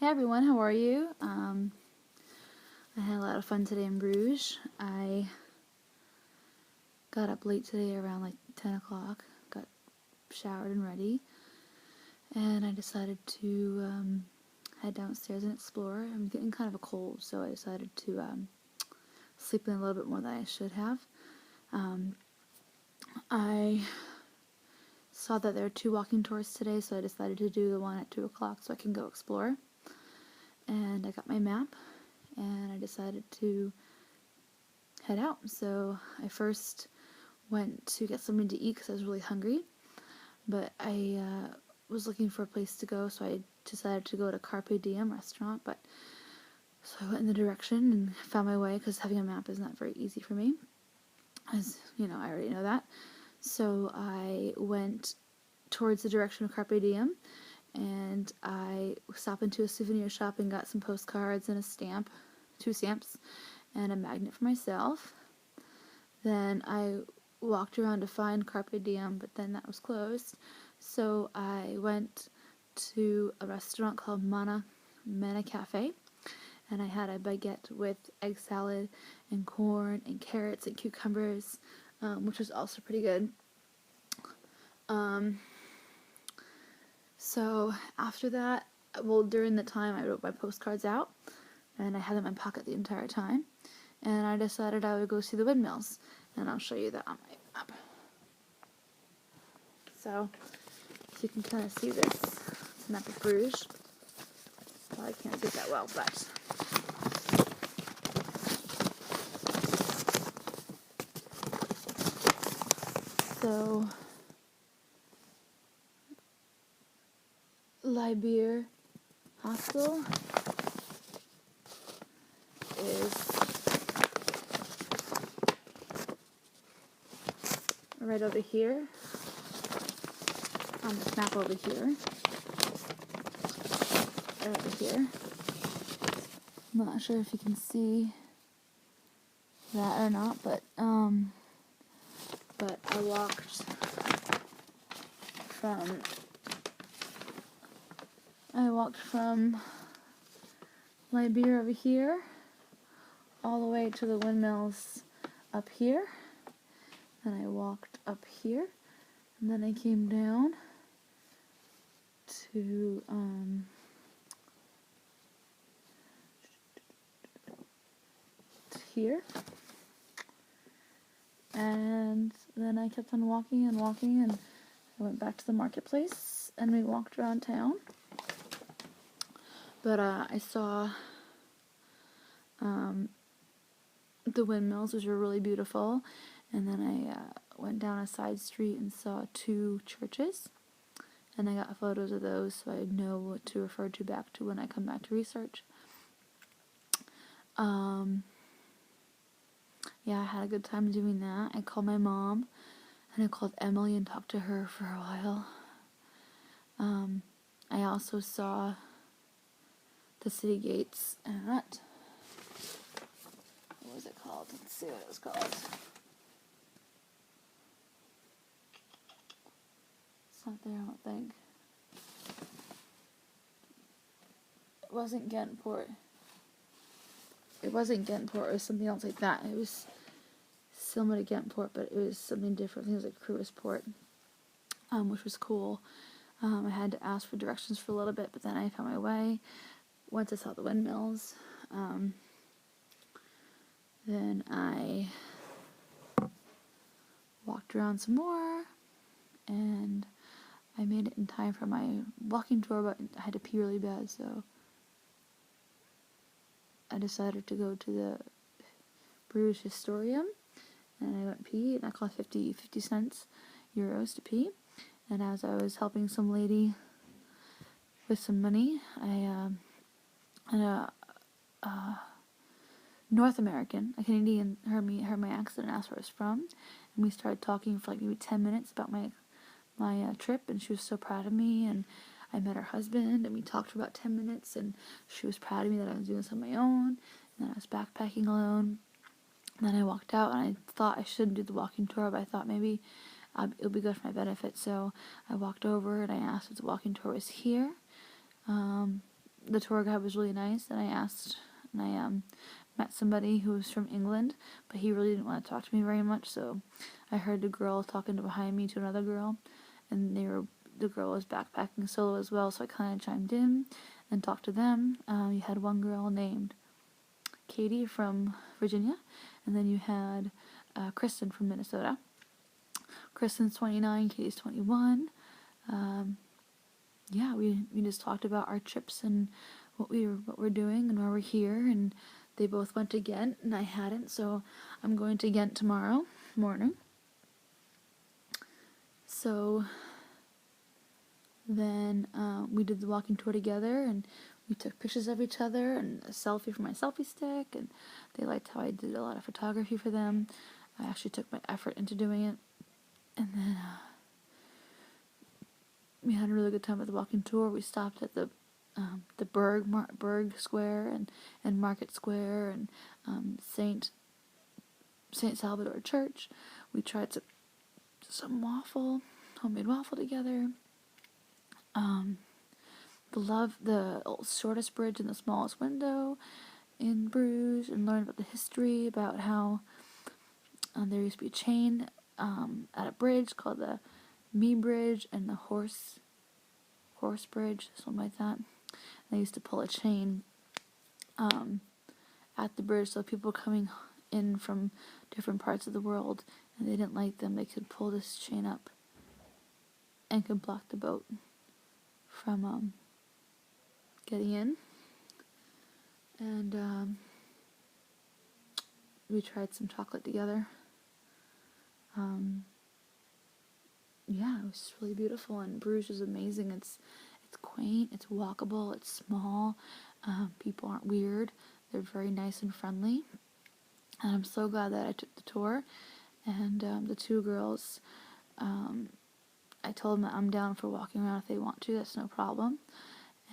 Hey everyone, how are you? I had a lot of fun today in Bruges. I got up late today around like 10 o'clock, got showered and ready, and I decided to head downstairs and explore. I'm getting kind of a cold, so I decided to sleep in a little bit more than I should have. I saw that there were 2 walking tours today, so I decided to do the one at 2 o'clock so I can go explore. And I got my map, and I decided to head out. So I first went to get something to eat because I was really hungry, but I was looking for a place to go, so I decided to go to Carpe Diem restaurant. But so I went in the direction and found my way, because having a map is not very easy for me, as you know, I already know that. So I went towards the direction of Carpe Diem, and I stopped into a souvenir shop and got some postcards and a stamp, 2 stamps, and a magnet for myself. Then I walked around to find Carpe Diem, but then that was closed. So I went to a restaurant called Mana Cafe, and I had a baguette with egg salad and corn and carrots and cucumbers, which was also pretty good. So after that, well, during the time I wrote my postcards out, and I had them in my pocket the entire time, and I decided I would go see the windmills, and I'll show you that on my map. So you can kind of see this map of Bruges. Well, I can't see it that well, but so Libier Hostel is right over here, on this map over here, right over here. I'm not sure if you can see that or not, but I walked from Libier over here all the way to the windmills up here, and I walked up here, and then I came down to here, and then I kept on walking and walking, and I went back to the marketplace, and we walked around town. But I saw the windmills, which were really beautiful, and then I went down a side street and saw 2 churches, and I got photos of those so I know what to refer to back to when I come back to research. Yeah, I had a good time doing that. I called my mom, and I called Emily and talked to her for a while. I also saw the city gates at, what was it called? Let's see what it was called. It's not there, I don't think. It wasn't Ghentport. It was something else like that. It was similar to Ghentport, but it was something different. I think it was like Cruise Port, which was cool. I had to ask for directions for a little bit, but then I found my way. Once I saw the windmills, then I walked around some more, and I made it in time for my walking tour, but I had to pee really bad, so I decided to go to the Brugges Historium, and I went pee, and that cost 50 cents, euros to pee. And as I was helping some lady with some money, a North American, a Canadian, heard my accent and asked where I was from, and we started talking for like maybe 10 minutes about my trip, and she was so proud of me, and I met her husband, and we talked for about 10 minutes, and she was proud of me that I was doing this on my own, and then I was backpacking alone. And then I walked out, and I thought I shouldn't do the walking tour, but I thought maybe it'll be good for my benefit, so I walked over, and I asked if the walking tour was here. the tour guide was really nice, and I met somebody who was from England, but he really didn't want to talk to me very much, so I heard the girl talking behind me to another girl, and the girl was backpacking solo as well, so I kind of chimed in and talked to them. You had one girl named Katie from Virginia, and then you had Kristen from Minnesota. Kristen's 29, Katie's 21. Yeah, we just talked about our trips and what we're doing and why we're here, and they both went to Ghent and I hadn't, so I'm going to Ghent tomorrow morning. So then we did the walking tour together, and we took pictures of each other and a selfie for my selfie stick, and they liked how I did a lot of photography for them. I actually took my effort into doing it, and then we had a really good time at the walking tour. We stopped at the Berg Square and Market Square and Saint Salvador Church. We tried some homemade waffle together. The shortest bridge and the smallest window in Bruges, and learned about the history, about how there used to be a chain at a bridge called the Me Bridge and the Horse Bridge, something like that. They used to pull a chain at the bridge, so people coming in from different parts of the world and they didn't like them, they could pull this chain up and could block the boat from getting in. And we tried some chocolate together. Yeah, it was really beautiful, and Bruges is amazing. It's quaint, it's walkable, it's small, people aren't weird, they're very nice and friendly, and I'm so glad that I took the tour. And the two girls, I told them that I'm down for walking around if they want to, that's no problem.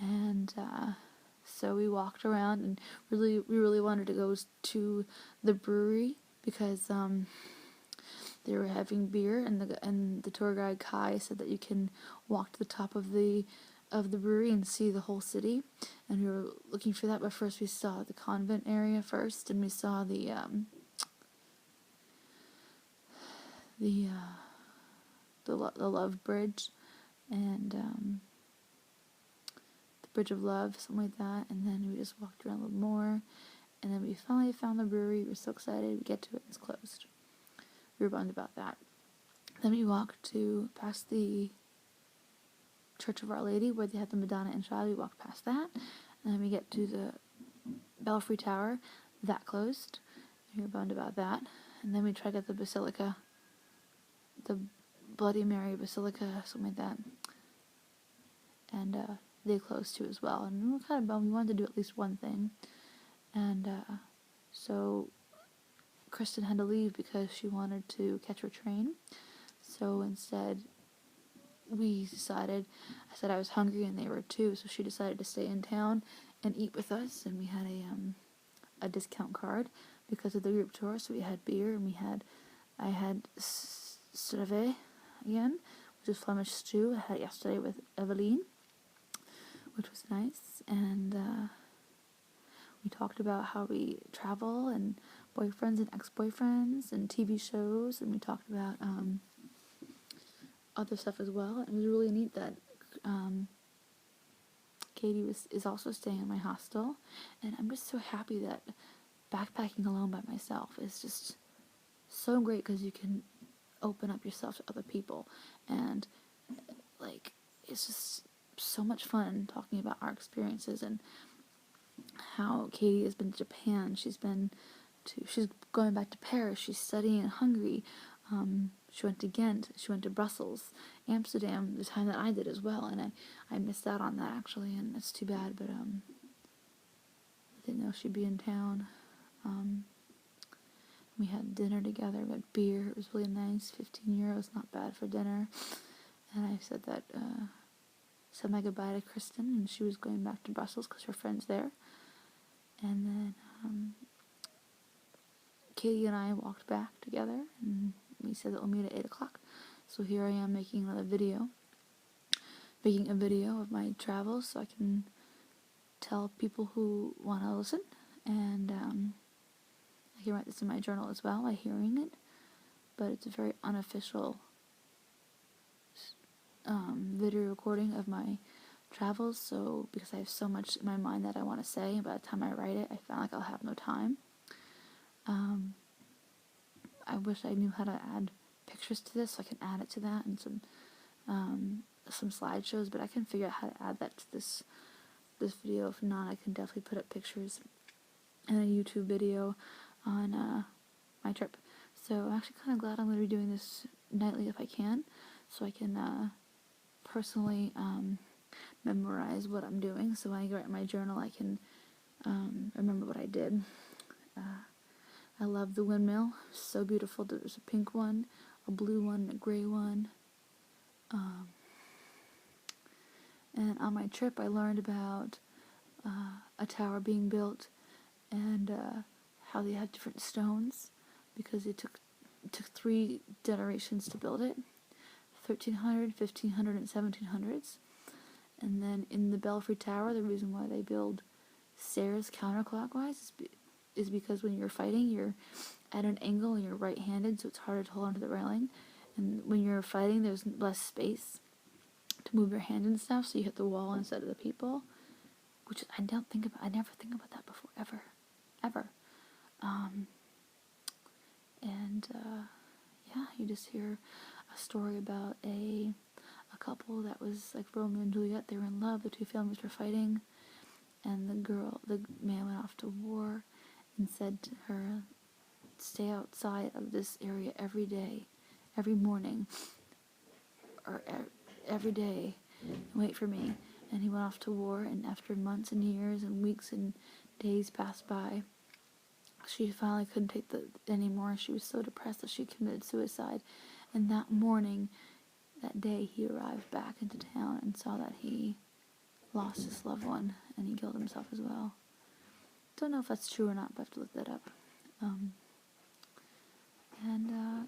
And so we walked around, and we really wanted to go to the brewery because they were having beer, and the tour guide Kai said that you can walk to the top of the brewery and see the whole city, and we were looking for that. But first we saw the convent area first, and we saw the Love Bridge and the Bridge of Love, something like that. And then we just walked around a little more, and then we finally found the brewery. We were so excited. We get to it, it's closed. We were bummed about that. Then we walked past the Church of Our Lady, where they had the Madonna and Child. We walked past that, and then we get to the Belfry Tower. That closed. We were bummed about that. And then we tried to get the Basilica, the Bloody Mary Basilica, something like that. And they closed too as well. And we were kind of bummed. We wanted to do at least one thing. And so Kristen had to leave because she wanted to catch her train. So instead, I said I was hungry and they were too, so she decided to stay in town and eat with us, and we had a discount card because of the group tour, so we had beer, and I had cervé again, which is Flemish stew. I had it yesterday with Eveline, which was nice, and we talked about how we travel and boyfriends and ex-boyfriends and TV shows, and we talked about other stuff as well. And it was really neat that Katie is also staying in my hostel, and I'm just so happy that backpacking alone by myself is just so great, because you can open up yourself to other people, and like it's just so much fun talking about our experiences and how Katie has been to Japan. She's going back to Paris. She's studying in Hungary. She went to Ghent. She went to Brussels, Amsterdam, the time that I did as well, and I missed out on that actually, and it's too bad. But I didn't know she'd be in town. We had dinner together. We had beer. It was really nice. 15 euros, not bad for dinner. And I said my goodbye to Kristen, and she was going back to Brussels because her friend's there. And then Katie and I walked back together, and we said that we'll meet at 8 o'clock. So here I am making a video of my travels, so I can tell people who want to listen, and I can write this in my journal as well by hearing it, but it's a very unofficial video recording of my travels, so because I have so much in my mind that I want to say, and by the time I write it, I found like I'll have no time. I wish I knew how to add pictures to this, so I can add it to that, and some slideshows, but I can figure out how to add that to this video. If not, I can definitely put up pictures in a YouTube video on my trip. So I'm actually kind of glad I'm going to be doing this nightly if I can, so I can personally memorize what I'm doing, so when I write in my journal I can remember what I did. I love the windmill, so beautiful. There's a pink one, a blue one, a gray one. And on my trip I learned about a tower being built, and how they had different stones, because it took 3 generations to build it, 1300, 1500, and 1700s. And then in the Belfry Tower, the reason why they build stairs counterclockwise is because when you're fighting, you're at an angle and you're right-handed, so it's harder to hold onto the railing. And when you're fighting, there's less space to move your hand and stuff, so you hit the wall instead of the people, which I never think about that before, ever. Yeah, you just hear a story about a couple that was like Romeo and Juliet. They were in love, the two families were fighting, and the man went off to war and said to her, stay outside of this area every day, every morning, or every day, and wait for me. And he went off to war, and after months and years and weeks and days passed by, she finally couldn't take it anymore. She was so depressed that she committed suicide. And that morning, that day, he arrived back into town and saw that he lost his loved one, and he killed himself as well. Don't know if that's true or not, but I have to look that up.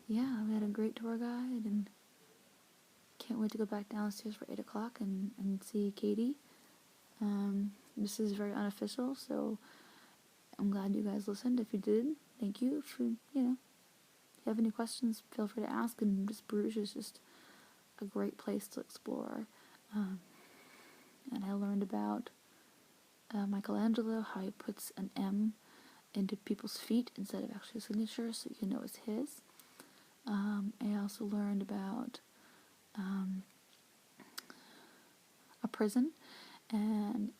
Yeah, we had a great tour guide, and can't wait to go back downstairs for 8 o'clock and see Katie. This is very unofficial, so I'm glad you guys listened. If you did, thank you. If you have any questions, feel free to ask. And Brugges is just a great place to explore. And I learned about Michelangelo, how he puts an M into people's feet instead of actually a signature, so you can know it's his. I also learned about a prison, and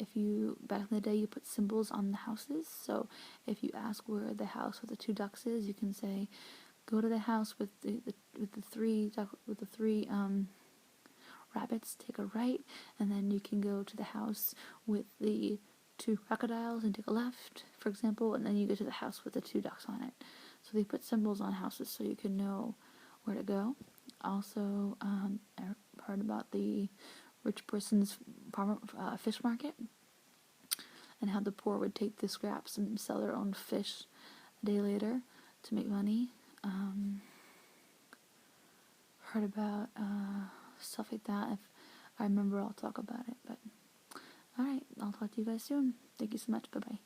back in the day, you put symbols on the houses. So if you ask where the house with the 2 ducks is, you can say, go to the house with the 3 rabbits, take a right, and then you can go to the house with the 2 crocodiles and take a left, for example, and then you go to the house with the 2 ducks on it. So they put symbols on houses so you can know where to go. Also, I heard about the rich person's fish market, and how the poor would take the scraps and sell their own fish a day later to make money. Heard about stuff like that. If I remember, I'll talk about it. But alright, I'll talk to you guys soon. Thank you so much. Bye-bye.